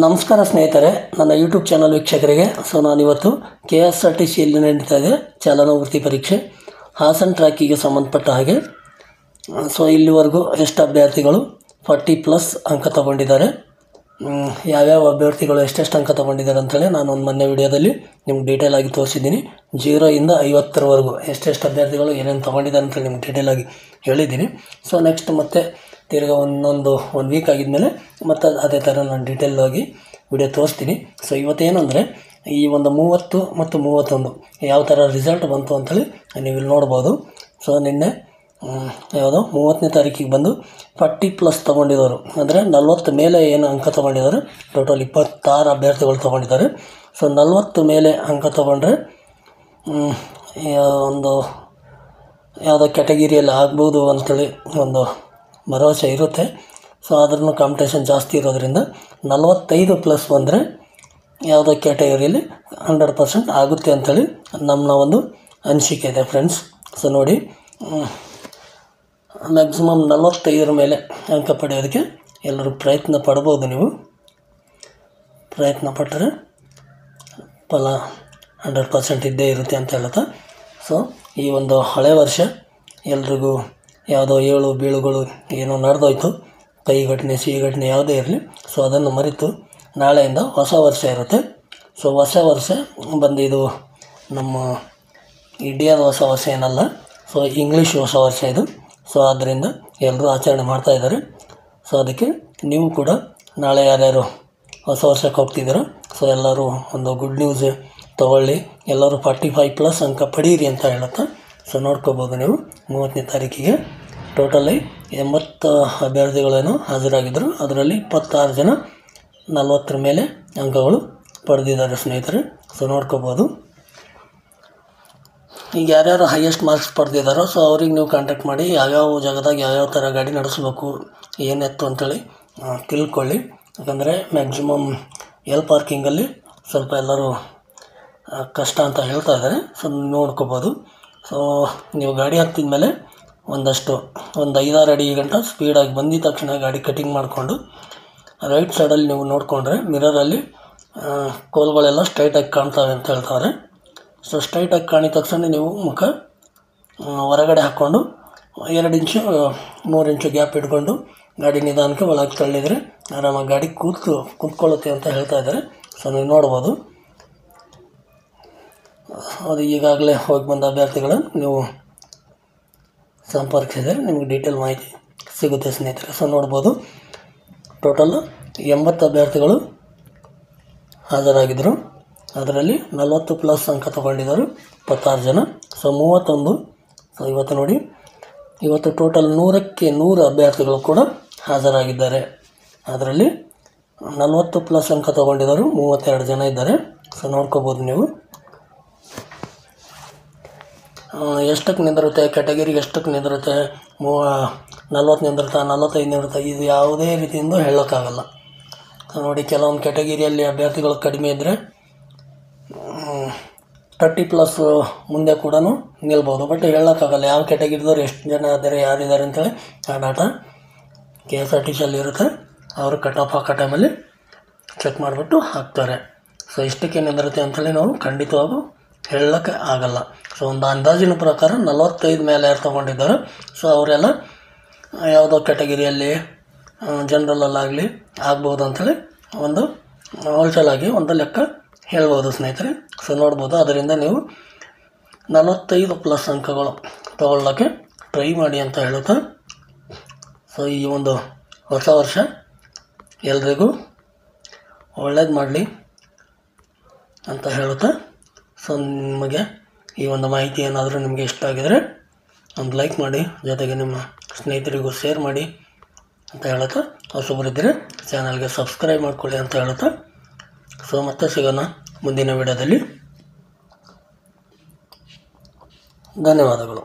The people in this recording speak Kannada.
ನಮಸ್ಕಾರ ಸ್ನೇಹಿತರೆ, ನನ್ನ ಯೂಟ್ಯೂಬ್ ಚಾನಲ್ ವೀಕ್ಷಕರಿಗೆ. ನಾನಿವತ್ತು KSRTCಯಲ್ಲಿ ನಡೀತಾ ಇದೆ ಚಾಲನಾ ವೃತ್ತಿ ಪರೀಕ್ಷೆ ಹಾಸನ ಟ್ರ್ಯಾಕಿಗೆ ಸಂಬಂಧಪಟ್ಟ ಹಾಗೆ ಇಲ್ಲಿವರೆಗೂ ಎಷ್ಟು ಅಭ್ಯರ್ಥಿಗಳು 40+ ಅಂಕ ತಗೊಂಡಿದ್ದಾರೆ, ಯಾವ್ಯಾವ ಅಭ್ಯರ್ಥಿಗಳು ಎಷ್ಟೆಷ್ಟು ಅಂಕ ತಗೊಂಡಿದ್ದಾರೆ ಅಂತೇಳಿ ನಾನು ಒಂದು ಮೊನ್ನೆ ವಿಡಿಯೋದಲ್ಲಿ ನಿಮ್ಗೆ ಡೀಟೇಲ್ ಆಗಿ ತೋರಿಸಿದ್ದೀನಿ. 0 ಇಂದ 50ರವರೆಗೂ ಎಷ್ಟೆಷ್ಟು ಅಭ್ಯರ್ಥಿಗಳು ಏನೇನು ತೊಗೊಂಡಿದ್ದಾರೆ ಅಂತೇಳಿ ನಿಮ್ಗೆ ಡೀಟೇಲಾಗಿ ಹೇಳಿದ್ದೀನಿ. ನೆಕ್ಸ್ಟ್ ಮತ್ತೆ ತಿರ್ಗಿ ಒಂದು ವೀಕ್ ಆಗಿದ್ಮೇಲೆ ಮತ್ತು ಅದೇ ಥರ ನಾನು ಡೀಟೇಲ್ ಆಗಿ ವಿಡಿಯೋ ತೋರಿಸ್ತೀನಿ. ಇವತ್ತೇನೆಂದರೆ ಈ ಒಂದು 30 ಮತ್ತು 31 ಯಾವ ಥರ ರಿಸಲ್ಟ್ ಬಂತು ಅಂಥೇಳಿ ನೀವು ಇಲ್ಲಿ ನೋಡ್ಬೋದು. ನಿನ್ನೆ ಯಾವುದೋ 30ನೇ ತಾರೀಕಿಗೆ ಬಂದು 40+ ತೊಗೊಂಡಿದ್ದವರು ಅಂದರೆ 40 ಮೇಲೆ ಏನು ಅಂಕ ತೊಗೊಂಡಿದ್ದಾರೆ, ಟೋಟಲ್ 26 ಅಭ್ಯರ್ಥಿಗಳು ತೊಗೊಂಡಿದ್ದಾರೆ. 40 ಮೇಲೆ ಅಂಕ ತೊಗೊಂಡ್ರೆ ಒಂದು ಯಾವುದೋ ಕ್ಯಾಟಗಿರಿಯಲ್ಲಿ ಆಗ್ಬೋದು ಅಂಥೇಳಿ ಒಂದು ಭರವಸೆ ಇರುತ್ತೆ. ಆದ್ರೂ ಕಾಂಪಿಟೇಷನ್ ಜಾಸ್ತಿ ಇರೋದ್ರಿಂದ 45+ ಬಂದರೆ ಯಾವುದೋ ಕ್ಯಾಟಗರಿಯಲ್ಲಿ 100% ಆಗುತ್ತೆ ಅಂಥೇಳಿ ನಮ್ಮ ಒಂದು ಅನಿಸಿಕೆ ಇದೆ ಫ್ರೆಂಡ್ಸ್. ನೋಡಿ, ಮ್ಯಾಕ್ಸಿಮಮ್ 45 ಮೇಲೆ ಅಂಕ ಪಡೆಯೋದಕ್ಕೆ ಎಲ್ಲರೂ ಪ್ರಯತ್ನ ಪಡ್ಬೋದು. ನೀವು ಪ್ರಯತ್ನ ಪಟ್ಟರೆ ಫಲ 100% ಇದ್ದೇ ಇರುತ್ತೆ ಅಂತ ಹೇಳುತ್ತಾ. ಈ ಒಂದು ಹಳೆ ವರ್ಷ ಎಲ್ರಿಗೂ ಯಾವುದೋ ಏಳು ಬೀಳುಗಳು ಏನೋ ನಡೆದೋಯ್ತು, ಕೈ ಘಟನೆ ಸಿಹಿ ಘಟನೆ ಯಾವುದೇ ಇರಲಿ, ಅದನ್ನು ಮರೆತು ನಾಳೆಯಿಂದ ಹೊಸ ವರ್ಷ ಇರುತ್ತೆ. ಹೊಸ ವರ್ಷ ಬಂದು ಇದು ನಮ್ಮ ಇಂಡಿಯಾದ ಹೊಸ ವರ್ಷ ಏನಲ್ಲ, ಇಂಗ್ಲೀಷ್ ಹೊಸ ವರ್ಷ ಇದು. ಆದ್ದರಿಂದ ಎಲ್ಲರೂ ಆಚರಣೆ ಮಾಡ್ತಾಯಿದ್ದಾರೆ. ಅದಕ್ಕೆ ನೀವು ಕೂಡ ನಾಳೆ ಯಾರ್ಯಾರು ಹೊಸ ವರ್ಷಕ್ಕೆ ಹೋಗ್ತಿದ್ದೀರೋ ಎಲ್ಲರೂ ಒಂದು ಗುಡ್ ನ್ಯೂಸ್ ತೊಗೊಳ್ಳಿ, ಎಲ್ಲರೂ 45+ ಅಂಕ ಪಡೀರಿ ಅಂತ ಹೇಳುತ್ತಾ. ನೋಡ್ಕೋಬೋದು ನೀವು 30ನೇ ತಾರೀಕಿಗೆ ಟೋಟಲಿ 80 ಅಭ್ಯರ್ಥಿಗಳೇನೋ ಹಾಜರಾಗಿದ್ದರು. ಅದರಲ್ಲಿ 26 ಜನ 40 ಮೇಲೆ ಅಂಕಗಳು ಪಡೆದಿದ್ದಾರೆ ಸ್ನೇಹಿತರೆ. ನೋಡ್ಕೋಬೋದು. ಈಗ ಯಾರ್ಯಾರು ಹೈಯೆಸ್ಟ್ ಮಾರ್ಕ್ಸ್ ಪಡೆದಿದ್ದಾರೋ ಅವ್ರಿಗೆ ನೀವು ಕಾಂಟ್ಯಾಕ್ಟ್ ಮಾಡಿ ಯಾವ್ಯಾವ ಜಾಗದಾಗ ಯಾವ್ಯಾವ ಥರ ಗಾಡಿ ನಡೆಸಬೇಕು ಏನೆತ್ತು ಅಂಥೇಳಿ ತಿಳ್ಕೊಳ್ಳಿ. ಯಾಕಂದರೆ ಮ್ಯಾಕ್ಸಿಮಮ್ ಪಾರ್ಕಿಂಗಲ್ಲಿ ಸ್ವಲ್ಪ ಎಲ್ಲರೂ ಕಷ್ಟ ಅಂತ ಹೇಳ್ತಾ ಇದ್ದಾರೆ. ನೋಡ್ಕೋಬೋದು. ನೀವು ಗಾಡಿ ಹತ್ತಿದ ಮೇಲೆ ಒಂದು 5-6 ಅಡಿ ಗಂಟ ಸ್ಪೀಡಾಗಿ ಬಂದಿದ ತಕ್ಷಣ ಗಾಡಿ ಕಟಿಂಗ್ ಮಾಡಿಕೊಂಡು ರೈಟ್ ಸೈಡಲ್ಲಿ ನೀವು ನೋಡಿಕೊಂಡ್ರೆ ಮಿರರಲ್ಲಿ ಕೋಲ್ಗಳೆಲ್ಲ ಸ್ಟ್ರೈಟಾಗಿ ಕಾಣ್ತವೆ ಅಂತ ಹೇಳ್ತಾರೆ. ಸ್ಟ್ರೈಟಾಗಿ ಕಾಣಿದ ತಕ್ಷಣ ನೀವು ಮುಖ ಹೊರಗಡೆ ಹಾಕ್ಕೊಂಡು 2 ಇಂಚು 3 ಇಂಚು ಗ್ಯಾಪ್ ಇಟ್ಕೊಂಡು ಗಾಡಿ ನಿಧಾನಕ್ಕೆ ಒಳಗೆ ತಳ್ಳಿದರೆ ಆರಾಮಾಗಿ ಗಾಡಿ ಕೂತ್ಕೊಳ್ಳುತ್ತೆ ಅಂತ ಹೇಳ್ತಾ ಇದ್ದಾರೆ. ನೀವು ನೋಡ್ಬೋದು. ಅದು ಈಗಾಗಲೇ ಹೋಗಿ ಬಂದ ಅಭ್ಯರ್ಥಿಗಳನ್ನು ನೀವು ಸಂಪರ್ಕಿಸಿದರೆ ನಿಮಗೆ ಡೀಟೇಲ್ ಮಾಹಿತಿ ಸಿಗುತ್ತೆ ಸ್ನೇಹಿತರೆ. ನೋಡ್ಬೋದು, ಟೋಟಲ್ 80 ಅಭ್ಯರ್ಥಿಗಳು ಹಾಜರಾಗಿದ್ದರು. ಅದರಲ್ಲಿ 40+ ಅಂಕ ತೊಗೊಂಡಿದ್ದರು 26 ಜನ. 31 ಇವತ್ತು ನೋಡಿ, ಇವತ್ತು ಟೋಟಲ್ 100ಕ್ಕೆ 100 ಅಭ್ಯರ್ಥಿಗಳು ಕೂಡ ಹಾಜರಾಗಿದ್ದಾರೆ. ಅದರಲ್ಲಿ 40+ ಅಂಕ ತೊಗೊಂಡಿದ್ದರು 32 ಜನ ಇದ್ದಾರೆ. ನೋಡ್ಕೋಬೋದು ನೀವು ಎಷ್ಟಕ್ಕೆ ನಿಂದಿರುತ್ತೆ, ಕ್ಯಾಟಗಿರಿಗೆ ಎಷ್ಟಕ್ಕೆ ನಿಂದಿರುತ್ತೆ, 40 ನಿಂದಿರುತ್ತೆ, 45 ನಿಂದಿರುತ್ತೆ, ಇದು ಯಾವುದೇ ರೀತಿಯಿಂದ ಹೇಳೋಕ್ಕಾಗಲ್ಲ. ನೋಡಿ, ಕೆಲವೊಂದು ಕ್ಯಾಟಗಿರಿಯಲ್ಲಿ ಅಭ್ಯರ್ಥಿಗಳು ಕಡಿಮೆ ಇದ್ದರೆ 30+ ಮುಂದೆ ಕೂಡ ನಿಲ್ಬೋದು. ಬಟ್ ಹೇಳೋಕ್ಕಾಗಲ್ಲ ಯಾವ ಕ್ಯಾಟಗಿರಿದವ್ರು ಎಷ್ಟು ಜನ ಇದ್ದಾರೆ ಯಾರಿದ್ದಾರೆ ಅಂತೇಳಿ. ಆ ಡಾಟಾ KSRTCಯಲ್ಲಿ ಇರುತ್ತೆ. ಅವರು ಕಟ್ ಆಫ್ ಹಾಕೋ ಟೈಮಲ್ಲಿ ಚೆಕ್ ಮಾಡಿಬಿಟ್ಟು ಹಾಕ್ತಾರೆ. ಇಷ್ಟಕ್ಕೆ ನಿಂದಿರುತ್ತೆ ಅಂಥೇಳಿ ನಾವು ಖಂಡಿತವಾಗೂ ಹೇಳೋಕ್ಕೆ ಆಗಲ್ಲ. ಒಂದು ಅಂದಾಜಿನ ಪ್ರಕಾರ 45 ಮೇಲೆ ಯಾರು ತೊಗೊಂಡಿದ್ದಾರೆ ಅವರೆಲ್ಲ ಯಾವುದೋ ಕ್ಯಾಟಗಿರಿಯಲ್ಲಿ ಜನರಲ್ಲಾಗಲಿ ಆಗ್ಬೋದು ಅಂಥೇಳಿ ಒಂದು ಹೋಲ್ಸೇಲಾಗಿ ಒಂದು ಲೆಕ್ಕ ಹೇಳ್ಬೋದು ಸ್ನೇಹಿತರೆ. ನೋಡ್ಬೋದು. ಅದರಿಂದ ನೀವು 45+ ಅಂಕಗಳು ತೊಗೊಳ್ಳೋಕ್ಕೆ ಟ್ರೈ ಮಾಡಿ ಅಂತ ಹೇಳುತ್ತಾ. ಈ ಒಂದು ಹೊಸ ವರ್ಷ ಎಲ್ರಿಗೂ ಒಳ್ಳೇದು ಮಾಡಲಿ ಅಂತ ಹೇಳುತ್ತಾ. ನಿಮಗೆ ಈ ಒಂದು ಮಾಹಿತಿ ಏನಾದರೂ ನಿಮಗೆ ಇಷ್ಟ ಆಗಿದರೆ ಒಂದು ಲೈಕ್ ಮಾಡಿ, ಜೊತೆಗೆ ನಿಮ್ಮ ಸ್ನೇಹಿತರಿಗೂ ಶೇರ್ ಮಾಡಿ ಅಂತ ಹೇಳುತ್ತಾ, ಹೊಸಬರಿದ್ದರೆ ಚಾನಲ್ಗೆ ಸಬ್ಸ್ಕ್ರೈಬ್ ಮಾಡ್ಕೊಳ್ಳಿ ಅಂತ ಹೇಳುತ್ತಾ. ಮತ್ತೆ ಸಿಗೋಣ ಮುಂದಿನ ವಿಡಿಯೋದಲ್ಲಿ. ಧನ್ಯವಾದಗಳು.